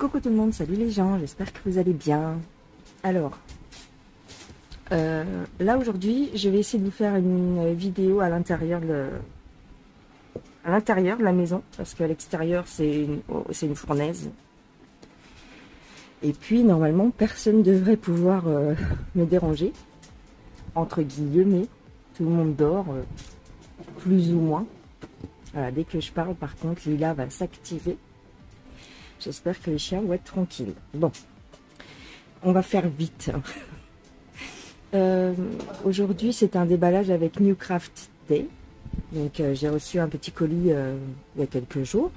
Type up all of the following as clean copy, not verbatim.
Coucou tout le monde, salut les gens, j'espère que vous allez bien. Alors, là aujourd'hui, je vais essayer de vous faire une vidéo à l'intérieur de la maison, parce qu'à l'extérieur c'est une fournaise. Et puis normalement, personne ne devrait pouvoir me déranger, entre guillemets. Tout le monde dort, plus ou moins. Voilà, dès que je parle, par contre, Lila va s'activer. J'espère que les chiens vont être tranquilles. Bon, on va faire vite. Aujourd'hui, c'est un déballage avec New Craft Day. Donc, j'ai reçu un petit colis il y a quelques jours.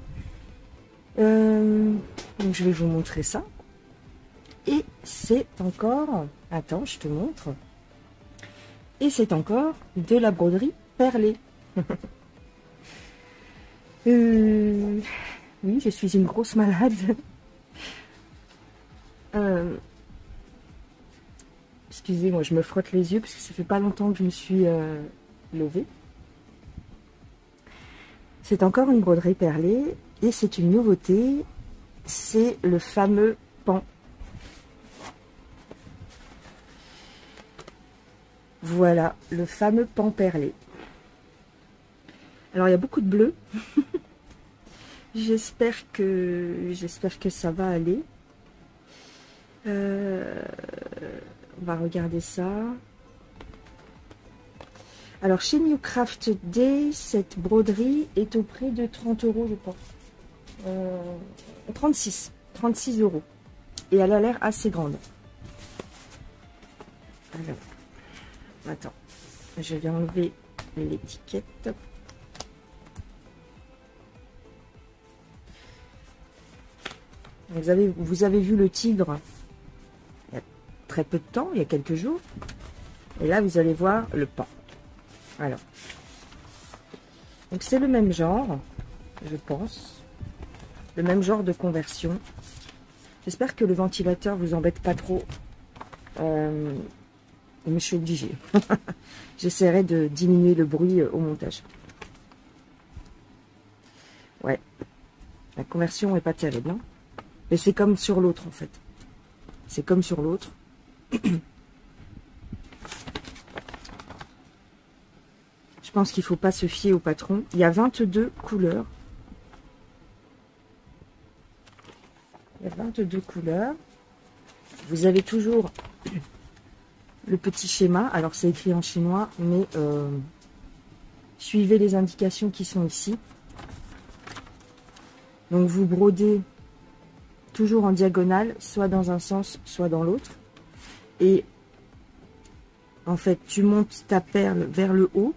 Donc, je vais vous montrer ça. Et c'est encore... Attends, je te montre. Et c'est encore de la broderie perlée. Oui, je suis une grosse malade. Excusez-moi, je me frotte les yeux parce que ça fait pas longtemps que je me suis levée. C'est encore une broderie perlée et c'est une nouveauté. C'est le fameux pan. Voilà, le fameux pan perlé. Alors, il y a beaucoup de bleu. J'espère que ça va aller. On va regarder ça. Alors, chez New Craft Day, cette broderie est au prix de 30 €, je pense. 36 €. Et elle a l'air assez grande. Alors, attends, je vais enlever l'étiquette. Vous avez vu le tigre il y a très peu de temps, il y a quelques jours. Et là, vous allez voir le pan. Alors, donc c'est le même genre, je pense. Le même genre de conversion. J'espère que le ventilateur vous embête pas trop. Mais je suis obligée. J'essaierai de diminuer le bruit au montage. Ouais, la conversion est pas terrible, hein. Mais c'est comme sur l'autre, en fait. C'est comme sur l'autre. Je pense qu'il ne faut pas se fier au patron. Il y a 22 couleurs. Il y a 22 couleurs. Vous avez toujours le petit schéma. Alors, c'est écrit en chinois, mais suivez les indications qui sont ici. Donc, vous brodez toujours en diagonale, soit dans un sens, soit dans l'autre. Et en fait, tu montes ta perle vers le haut.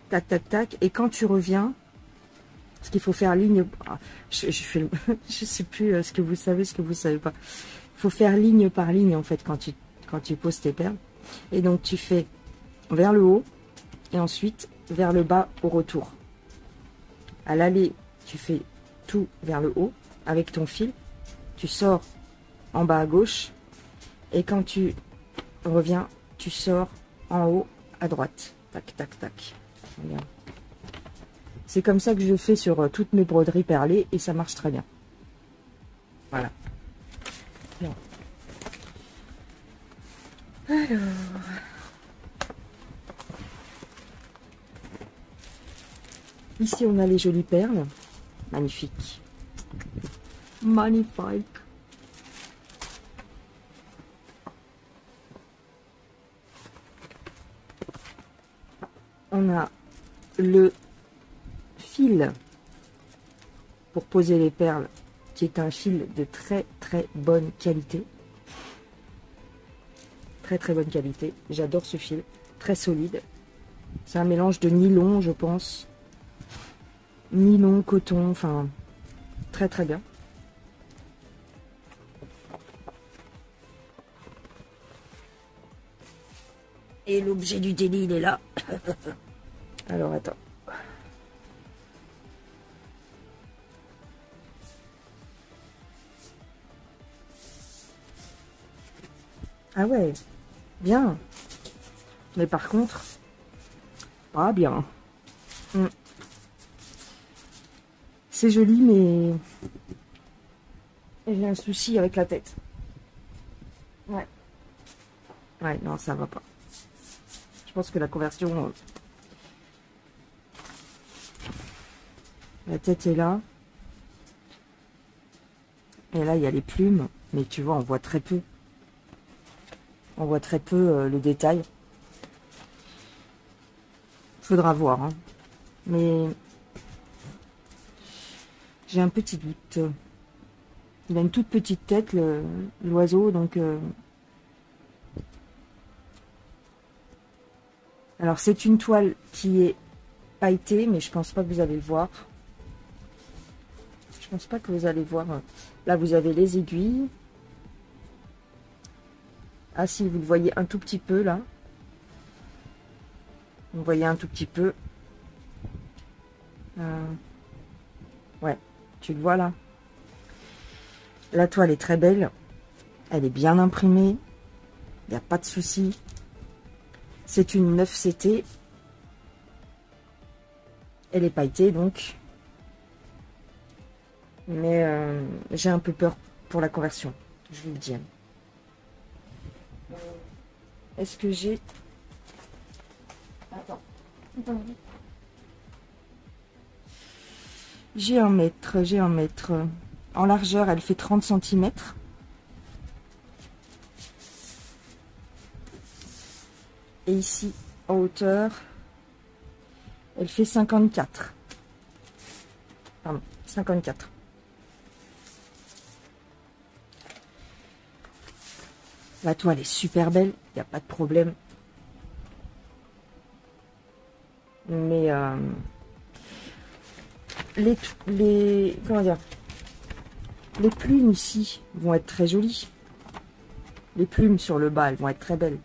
Tac, tac, tac. Et quand tu reviens, parce qu'il faut faire ligne... Je sais plus ce que vous savez, ce que vous savez pas. Il faut faire ligne par ligne, en fait, quand tu poses tes perles. Et donc, tu fais vers le haut et ensuite vers le bas au retour. À l'aller, tu fais tout vers le haut. Avec ton fil, tu sors en bas à gauche et quand tu reviens, tu sors en haut à droite. Tac, tac, tac. C'est comme ça que je fais sur toutes mes broderies perlées et ça marche très bien. Voilà. Bien. Alors... Ici, on a les jolies perles. Magnifiques. Magnifique. On a le fil pour poser les perles, qui est un fil de très très bonne qualité. Très très bonne qualité. J'adore ce fil. Très solide. C'est un mélange de nylon, je pense. Nylon, coton, enfin... Très très bien. Et l'objet du délit, il est là. Alors, attends. Ah ouais, bien. Mais par contre, pas bien. C'est joli, mais Et j'ai un souci avec la tête. Ouais. Ouais, non, ça va pas. Je pense que la conversion... la tête est là. Et là, il y a les plumes. Mais tu vois, on voit très peu. On voit très peu le détail. Faudra voir. Hein. Mais j'ai un petit doute. Il a une toute petite tête, l'oiseau. Donc... Alors, c'est une toile qui est pailletée, mais je pense pas que vous allez le voir. Je pense pas que vous allez voir. Là, vous avez les aiguilles. Ah si, vous le voyez un tout petit peu, là. Vous voyez un tout petit peu. Ouais, tu le vois, là. La toile est très belle. Elle est bien imprimée. Il n'y a pas de souci. C'est une 9CT. Elle est pailletée, donc. Mais j'ai un peu peur pour la conversion. Je vous le dis. Est-ce que j'ai... Attends. J'ai un mètre. En largeur, elle fait 30 cm. Et ici, en hauteur, elle fait 54. Pardon, 54. La toile est super belle, il n'y a pas de problème. Mais comment dire, les plumes ici vont être très jolies. Les plumes sur le bas, elles vont être très belles.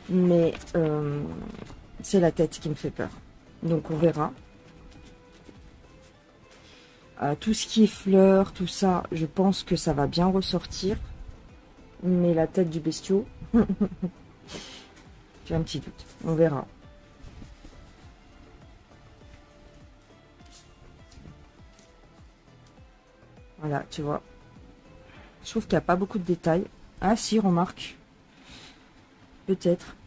Mais c'est la tête qui me fait peur. Donc on verra. Tout ce qui est fleurs, tout ça, je pense que ça va bien ressortir. Mais la tête du bestiau, j'ai un petit doute. On verra. Voilà, tu vois. Je trouve qu'il n'y a pas beaucoup de détails. Ah si, remarque. Peut-être.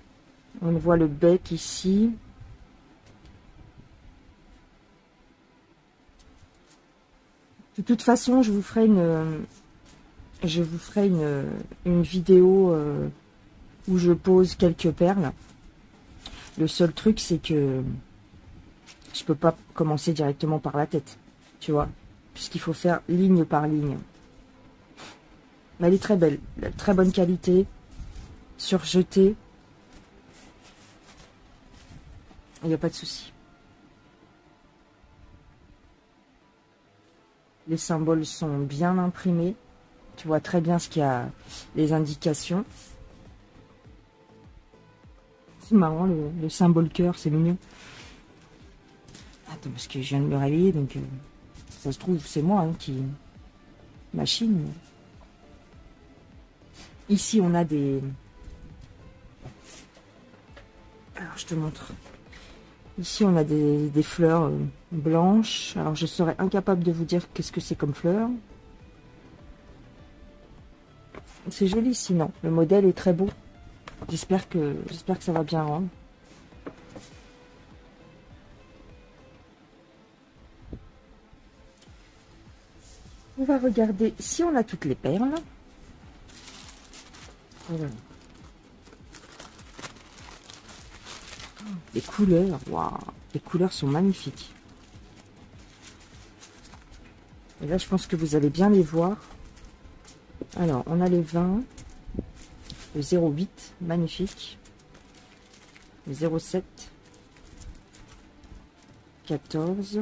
On voit le bec ici. De toute façon, je vous ferai une vidéo où je pose quelques perles. Le seul truc, c'est que je peux pas commencer directement par la tête, tu vois, puisqu'il faut faire ligne par ligne. Mais elle est très belle, très bonne qualité, surjetée. Il n'y a pas de souci. Les symboles sont bien imprimés. Tu vois très bien ce qu'il y a, les indications. C'est marrant, le symbole cœur, c'est mignon. Attends, parce que je viens de me réveiller, donc ça se trouve, c'est moi qui machine. Ici, on a des... Alors, je te montre. Ici, on a des fleurs blanches. Alors, je serais incapable de vous dire qu'est-ce que c'est comme fleur. C'est joli, sinon. Le modèle est très beau. J'espère que ça va bien rendre. On va regarder si on a toutes les perles. Voilà. Les couleurs, waouh, les couleurs sont magnifiques. Et là, je pense que vous allez bien les voir. Alors, on a les 20, le 0,8, magnifique. Le 0,7, 14.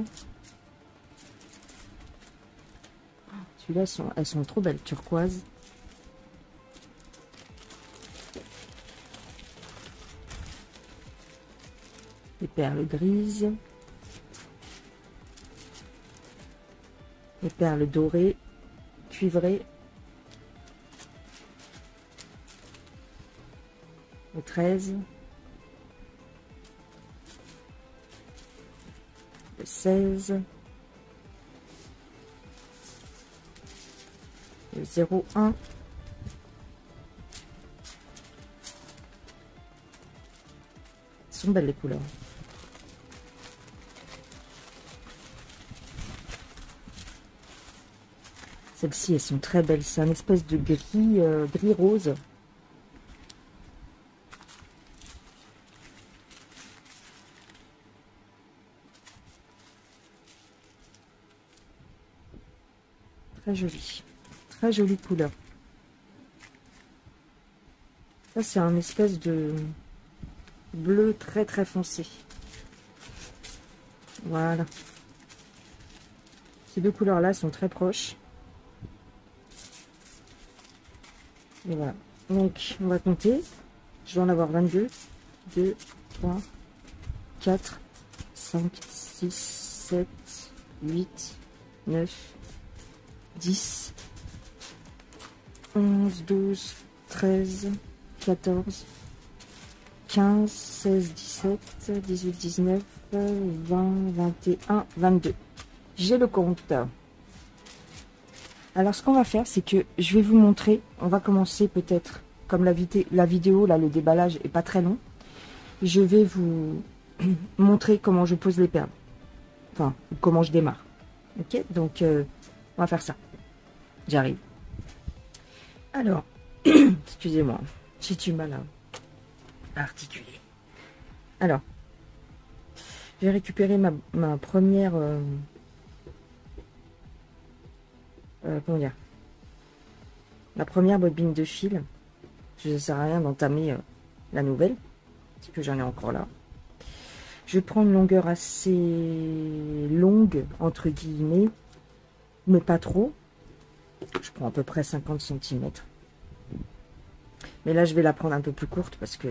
Celui-là, elles sont trop belles, turquoise. Les perles grises. Les perles dorées, cuivrées. Le 13. Le 16. le 01. Elles sont belles les couleurs. Celles-ci, elles sont très belles. C'est un espèce de gris, gris rose. Très joli. Très jolie couleur. Ça, c'est un espèce de bleu très très foncé. Voilà. Ces deux couleurs-là sont très proches. Et voilà. Donc, on va compter. Je dois en avoir 22. 2, 3, 4, 5, 6, 7, 8, 9, 10, 11, 12, 13, 14, 15, 16, 17, 18, 19, 20, 21, 22. J'ai le compte. Alors, ce qu'on va faire, c'est que je vais vous montrer. On va commencer peut-être, comme la vidéo, là, le déballage est pas très long. Je vais vous montrer comment je pose les perles. Enfin, comment je démarre. Ok, donc, on va faire ça. J'arrive. Alors, excusez-moi, j'ai du mal à articuler. Alors, j'ai récupéré ma première... comment dire, la première bobine de fil. Je ne sert à rien d'entamer la nouvelle, parce que j'en ai encore là. Je vais prendre une longueur assez longue, entre guillemets, mais pas trop. Je prends à peu près 50 cm. Mais là, je vais la prendre un peu plus courte, parce que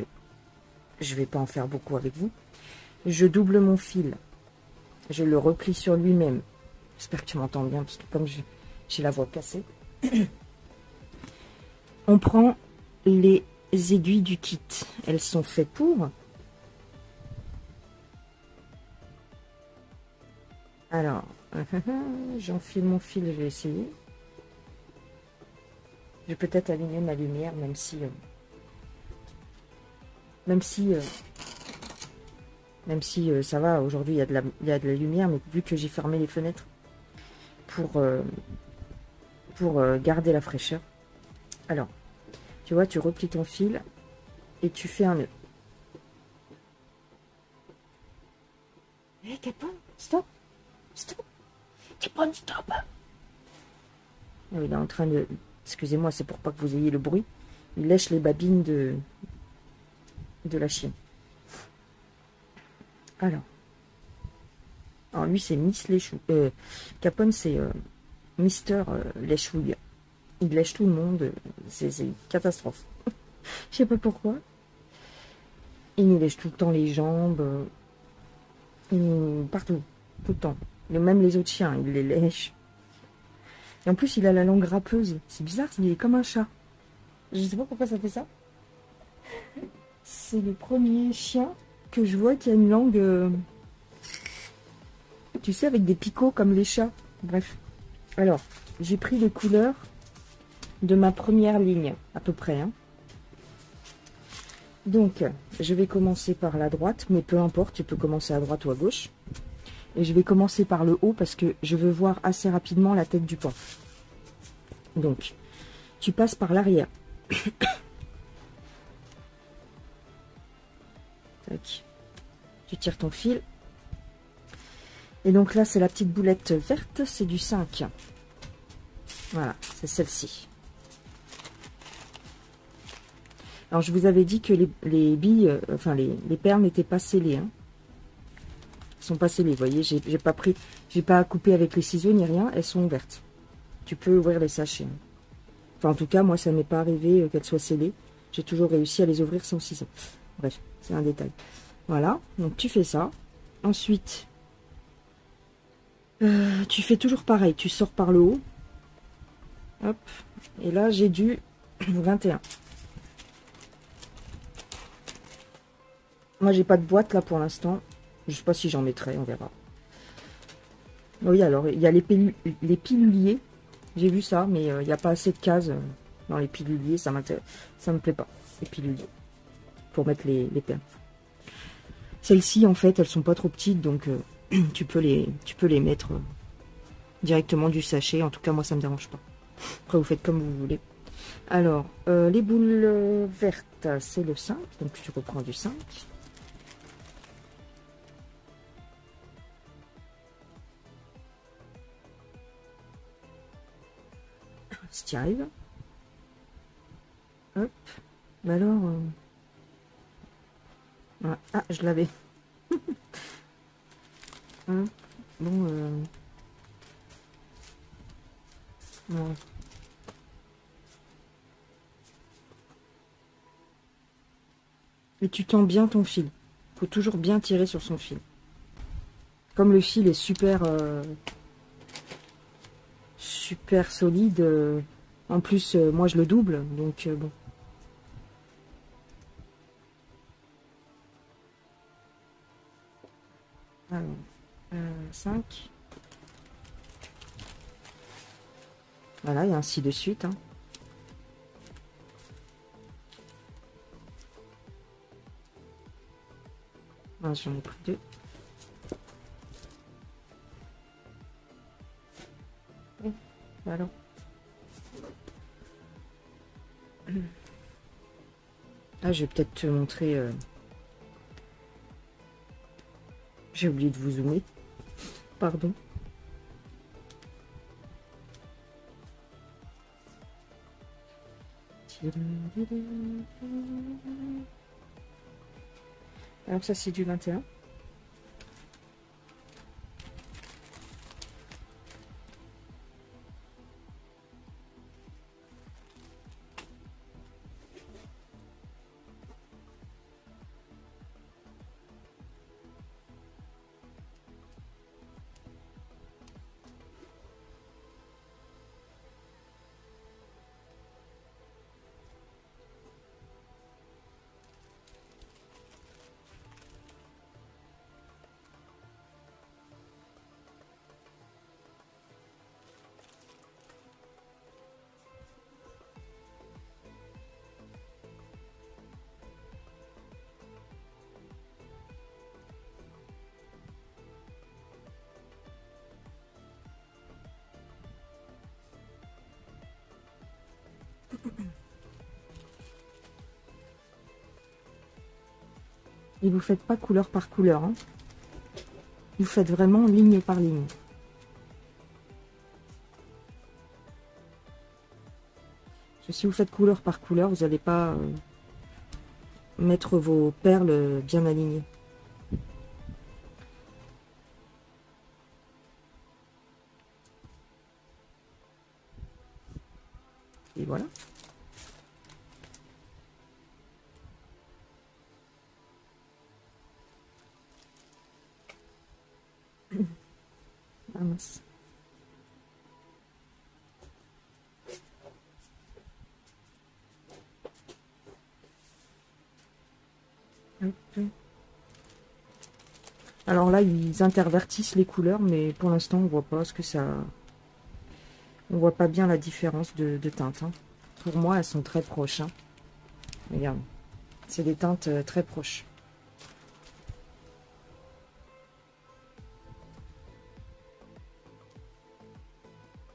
je ne vais pas en faire beaucoup avec vous. Je double mon fil. Je le replie sur lui-même. J'espère que tu m'entends bien, parce que comme j'ai la voix cassée. On prend les aiguilles du kit. Elles sont faites pour. Alors, j'enfile mon fil, je vais essayer. Je vais peut-être allumer ma lumière, même si ça va, aujourd'hui il y a de la lumière, mais vu que j'ai fermé les fenêtres pour garder la fraîcheur. Alors, tu vois, tu replies ton fil et tu fais un nœud. Hé, Capone, stop! Stop! Capone, stop! Ah oui, il est en train de... Excusez-moi, c'est pour pas que vous ayez le bruit. Il lèche les babines de la chienne. Alors lui, c'est Miss Lèchou. Capone, c'est Mister Lèchouille. Il lèche tout le monde. C'est une catastrophe. Je sais pas pourquoi. Il nous lèche tout le temps les jambes. Partout. Tout le temps. Même les autres chiens, il les lèche. Et en plus, il a la langue râpeuse. C'est bizarre, il est comme un chat. Je sais pas pourquoi ça fait ça. C'est le premier chien que je vois qui a une langue... tu sais, avec des picots comme les chats. Bref. Alors, j'ai pris les couleurs de ma première ligne, à peu près. Hein. Donc, je vais commencer par la droite, mais peu importe, tu peux commencer à droite ou à gauche. Et je vais commencer par le haut parce que je veux voir assez rapidement la tête du pan. Donc, tu passes par l'arrière. Tac. Tu tires ton fil. Et donc là, c'est la petite boulette verte, c'est du 5. Voilà, c'est celle-ci. Alors, je vous avais dit que les billes, enfin, les perles n'étaient pas scellées. Hein. Elles sont pas scellées, vous voyez, j'ai pas coupé avec les ciseaux ni rien, elles sont ouvertes. Tu peux ouvrir les sachets. Hein. Enfin, en tout cas, moi, ça m'est pas arrivé qu'elles soient scellées. J'ai toujours réussi à les ouvrir sans ciseaux. Bref, c'est un détail. Voilà, donc tu fais ça. Ensuite, tu fais toujours pareil. Tu sors par le haut. Hop. Et là, j'ai du 21. Moi, j'ai pas de boîte là pour l'instant. Je sais pas si j'en mettrai, on verra. Oui, alors, il y a les piluliers. J'ai vu ça, mais il n'y a pas assez de cases dans les piluliers. Ça me plaît pas, les piluliers. Pour mettre les perles. Celles-ci, en fait, elles sont pas trop petites, donc tu peux les mettre directement du sachet. En tout cas, moi, ça me dérange pas. Après, vous faites comme vous voulez. Alors, les boules vertes, c'est le 5. Donc, tu reprends du 5. Si tu y arrives. Hop. Bah alors... ouais. Ah, je l'avais. Hein, bon, ouais. Et tu tends bien ton fil. Faut toujours bien tirer sur son fil. Comme le fil est super super solide, en plus moi je le double, donc bon. Alors, 5. Voilà, et ainsi de suite. Hein. Ah, j'en ai pris 2. Alors. Ah, je vais peut-être te montrer. J'ai oublié de vous zoomer. Pardon. Alors ça c'est du 21. Et vous faites pas couleur par couleur. Hein. Vous faites vraiment ligne par ligne. Parce que si vous faites couleur par couleur, vous n'allez pas mettre vos perles bien alignées. Et voilà. Ah mince. Alors là, ils intervertissent les couleurs, mais pour l'instant, on voit pas ce que ça... On voit pas bien la différence de teinte. Hein. Pour moi, elles sont très proches. Hein. Regarde, c'est des teintes très proches.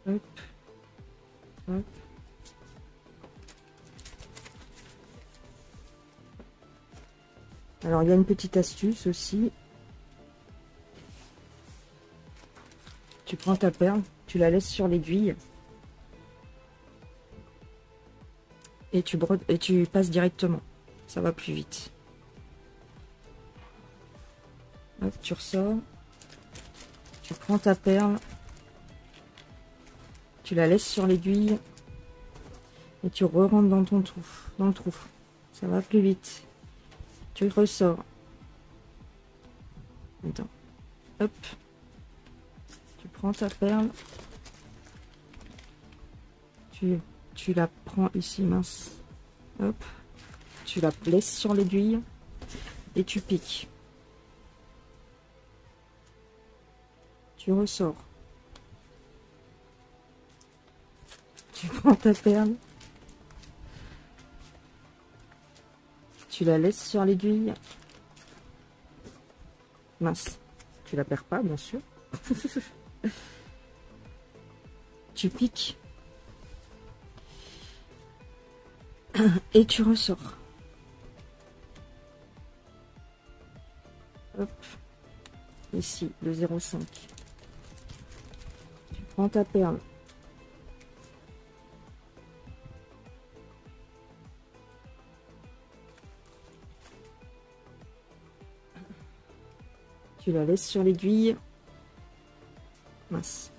Hop. Hop. Alors, il y a une petite astuce aussi. Tu prends ta perle, tu la laisses sur l'aiguille. Et tu brodes, et tu passes directement. Ça va plus vite. Hop, tu ressors. Tu prends ta perle. Tu la laisses sur l'aiguille. Et tu re-rentres dans ton trou. Dans le trou. Ça va plus vite. Tu ressors. Attends. Hop. Tu prends ta perle. Tu la prends ici, mince. Hop. Tu la laisses sur l'aiguille. Et tu piques. Tu ressors. Tu prends ta perle. Tu la laisses sur l'aiguille. Mince. Tu la perds pas, bien sûr. Tu piques. Et tu ressors. Hop. Ici, le 0,5. Tu prends ta perle. Tu la laisses sur l'aiguille. Mince.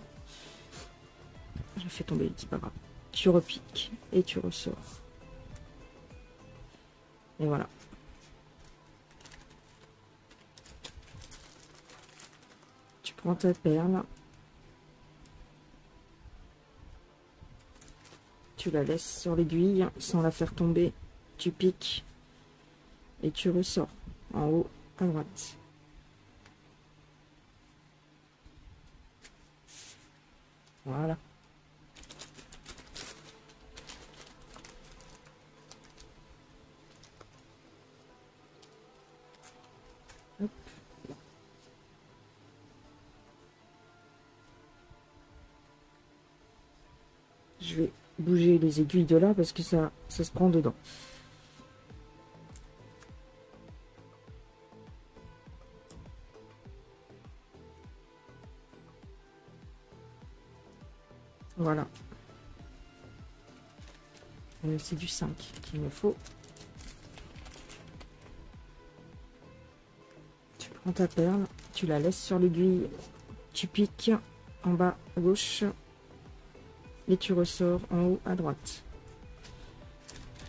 J'ai fait tomber, c'est pas grave. Tu repiques et tu ressors. Et voilà. Tu prends ta perle. Tu la laisses sur l'aiguille sans la faire tomber. Tu piques et tu ressors en haut à droite. Voilà. Hop. Je vais bouger les aiguilles de là parce que ça se prend dedans. Voilà. C'est du 5 qu'il me faut. Tu prends ta perle, tu la laisses sur l'aiguille, tu piques en bas à gauche et tu ressors en haut à droite.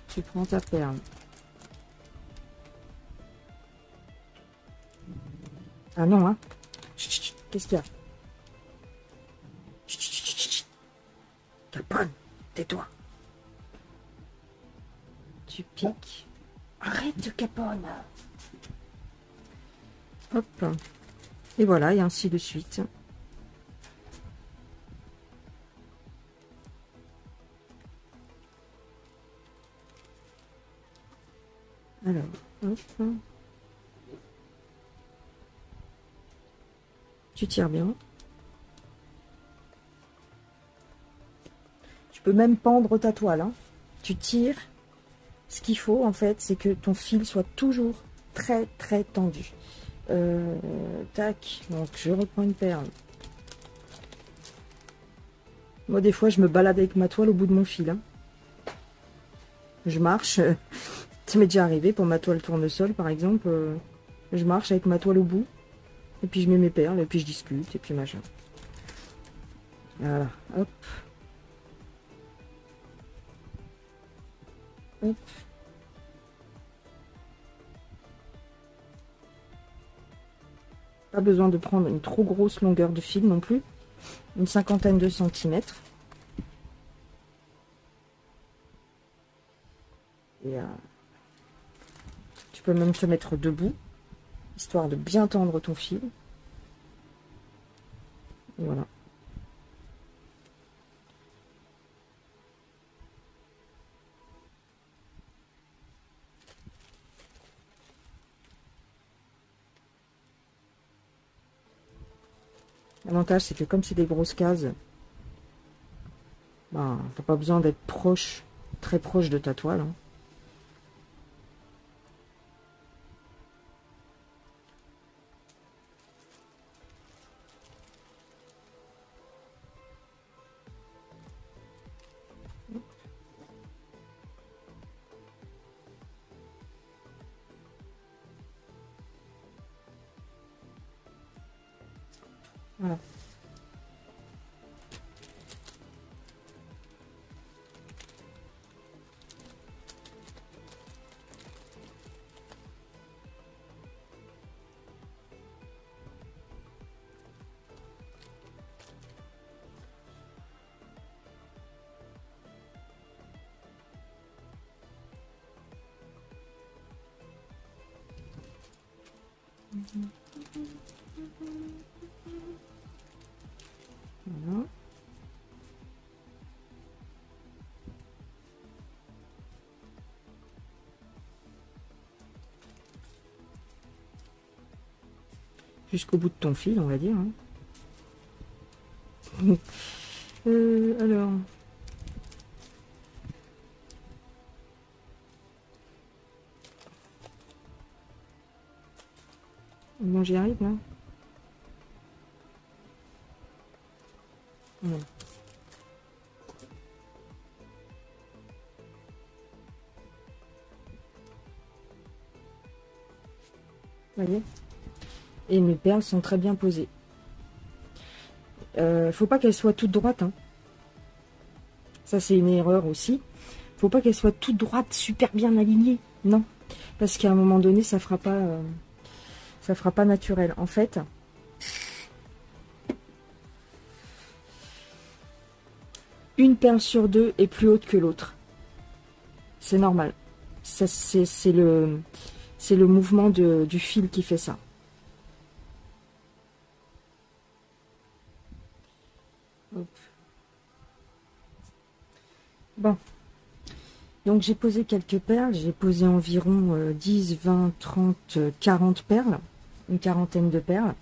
Tu prends ta perle. Ah non, hein. Qu'est-ce qu'il y a? Capone, tais-toi. Tu piques. Arrête de capone. Hop. Et voilà, et ainsi de suite. Alors, hop. Tu tires bien. Tu peux même pendre ta toile, hein. Tu tires. Ce qu'il faut, en fait, c'est que ton fil soit toujours très, très tendu. Tac. Donc, je reprends une perle. Moi, des fois, je me balade avec ma toile au bout de mon fil, hein. Je marche. Ça m'est déjà arrivé pour ma toile tournesol, par exemple. Je marche avec ma toile au bout. Et puis, je mets mes perles. Et puis, je discute. Et puis, machin. Voilà. Hop. Hop. Pas besoin de prendre une trop grosse longueur de fil non plus. Une cinquantaine de centimètres. Et tu peux même te mettre debout, histoire de bien tendre ton fil. Et voilà. L'avantage, c'est que comme c'est des grosses cases, ben, t'as pas besoin d'être proche, très proche de ta toile, hein. Voilà. Voilà. jusqu'au bout de ton fil, on va dire. Hein. Alors... Bon, j'y arrive, là. Voilà. Vous voyez? Et mes perles sont très bien posées. Faut pas qu'elles soient toutes droites. Hein. Ça, c'est une erreur aussi. Faut pas qu'elles soient toutes droites, super bien alignées. Non. Parce qu'à un moment donné, ça fera pas naturel. En fait, une perle sur deux est plus haute que l'autre. C'est normal. C'est le mouvement du fil qui fait ça. Hop. Bon. Donc j'ai posé quelques perles. J'ai posé environ 10, 20, 30, 40 perles. Une quarantaine de perles.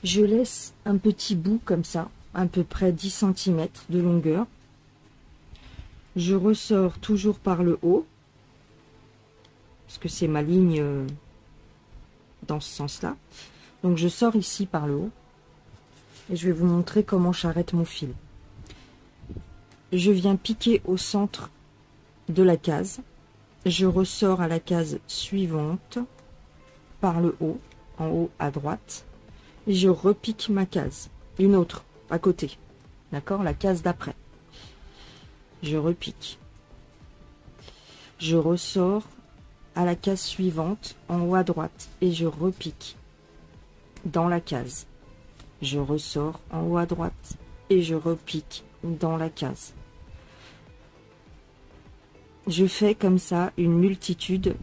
Je laisse un petit bout comme ça, à peu près 10 cm de longueur. Je ressors toujours par le haut, parce que c'est ma ligne dans ce sens-là. Donc je sors ici par le haut, et je vais vous montrer comment j'arrête mon fil. Je viens piquer au centre de la case. Je ressors à la case suivante, par le haut, en haut à droite. Et je repique ma case, une autre à côté, d'accord, la case d'après. Je repique, je ressors à la case suivante en haut à droite et je repique dans la case. Je ressors en haut à droite et je repique dans la case. Je fais comme ça une multitude,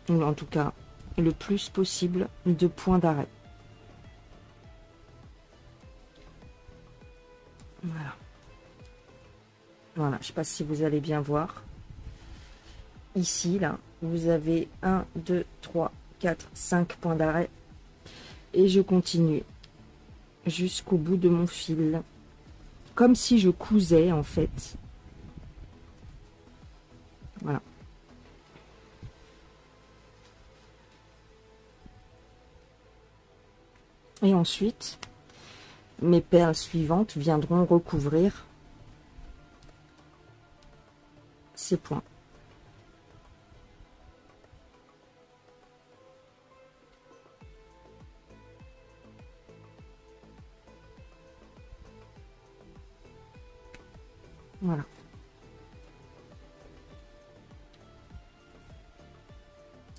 ou en tout cas le plus possible, de points d'arrêt. Voilà. Voilà, je ne sais pas si vous allez bien voir. Ici, là, vous avez 1, 2, 3, 4, 5 points d'arrêt. Et je continue jusqu'au bout de mon fil. Comme si je cousais, en fait. Voilà. Et ensuite, mes perles suivantes viendront recouvrir ces points. Voilà.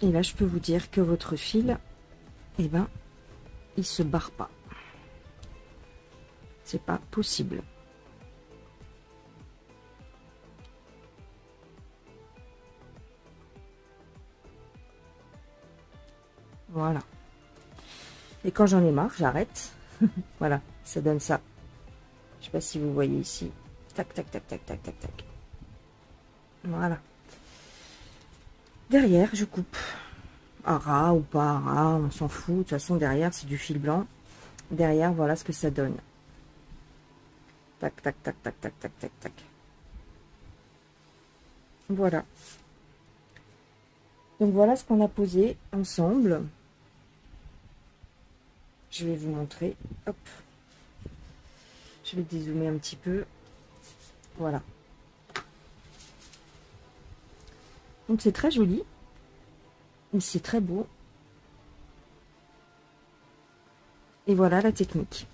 Et là, je peux vous dire que votre fil, eh ben, il se barre pas. C'est pas possible. Voilà. Et quand j'en ai marre, j'arrête. Voilà, ça donne ça. Je sais pas si vous voyez ici. Tac, tac, tac, tac, tac, tac, tac. Voilà. Derrière, je coupe. À ras ou pas à ras, on s'en fout. De toute façon, derrière, c'est du fil blanc. Derrière, voilà ce que ça donne. Tac, tac, tac, tac, tac, tac, tac, tac. Voilà. Donc voilà ce qu'on a posé ensemble. Je vais vous montrer. Hop. Je vais dézoomer un petit peu. Voilà. Donc c'est très joli. C'est très beau. Et voilà la technique.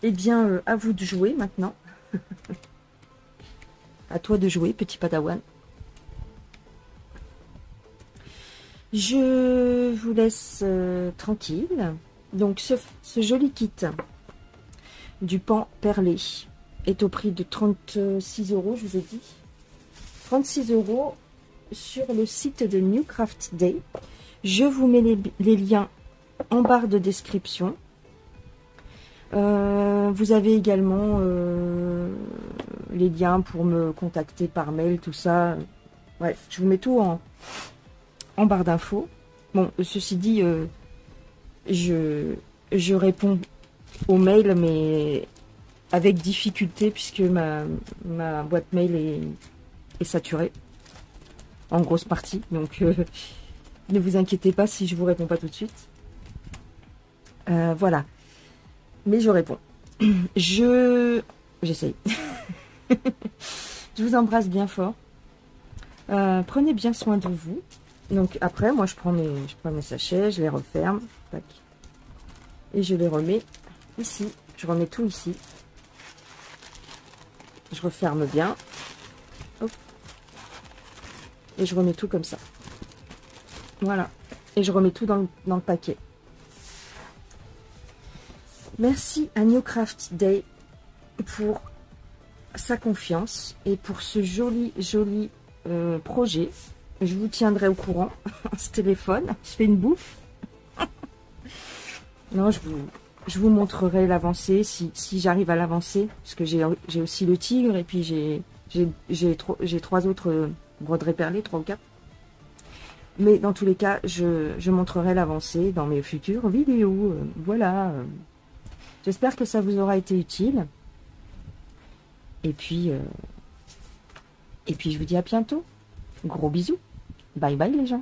Eh bien, à vous de jouer maintenant. À toi de jouer, petit padawan. Je vous laisse tranquille. Donc ce joli kit du pan perlé est au prix de 36 €, je vous ai dit. 36 € sur le site de New Craft Day. Je vous mets les liens en barre de description. Vous avez également les liens pour me contacter par mail, tout ça. Bref, je vous mets tout en barre d'infos. Bon, ceci dit, je réponds aux mails, mais avec difficulté, puisque ma boîte mail est saturée, en grosse partie. Donc, ne vous inquiétez pas si je vous réponds pas tout de suite. Voilà. Mais je réponds. J'essaye. Je vous embrasse bien fort. Prenez bien soin de vous. Donc après, moi je prends mes sachets, je les referme. Tac. Et je les remets ici. Je remets tout ici. Je referme bien. Hop. Et je remets tout comme ça. Voilà. Et je remets tout dans le paquet. Merci à New Craft Day pour sa confiance et pour ce joli projet. Je vous tiendrai au courant. Ce téléphone, je fais une bouffe. Non, je vous montrerai l'avancée si j'arrive à l'avancer, parce que j'ai aussi le tigre et puis j'ai 3 autres broderies perlées, 3 ou 4. Mais dans tous les cas, je montrerai l'avancée dans mes futures vidéos. Voilà. J'espère que ça vous aura été utile. Et puis je vous dis à bientôt. Gros bisous. Bye bye les gens.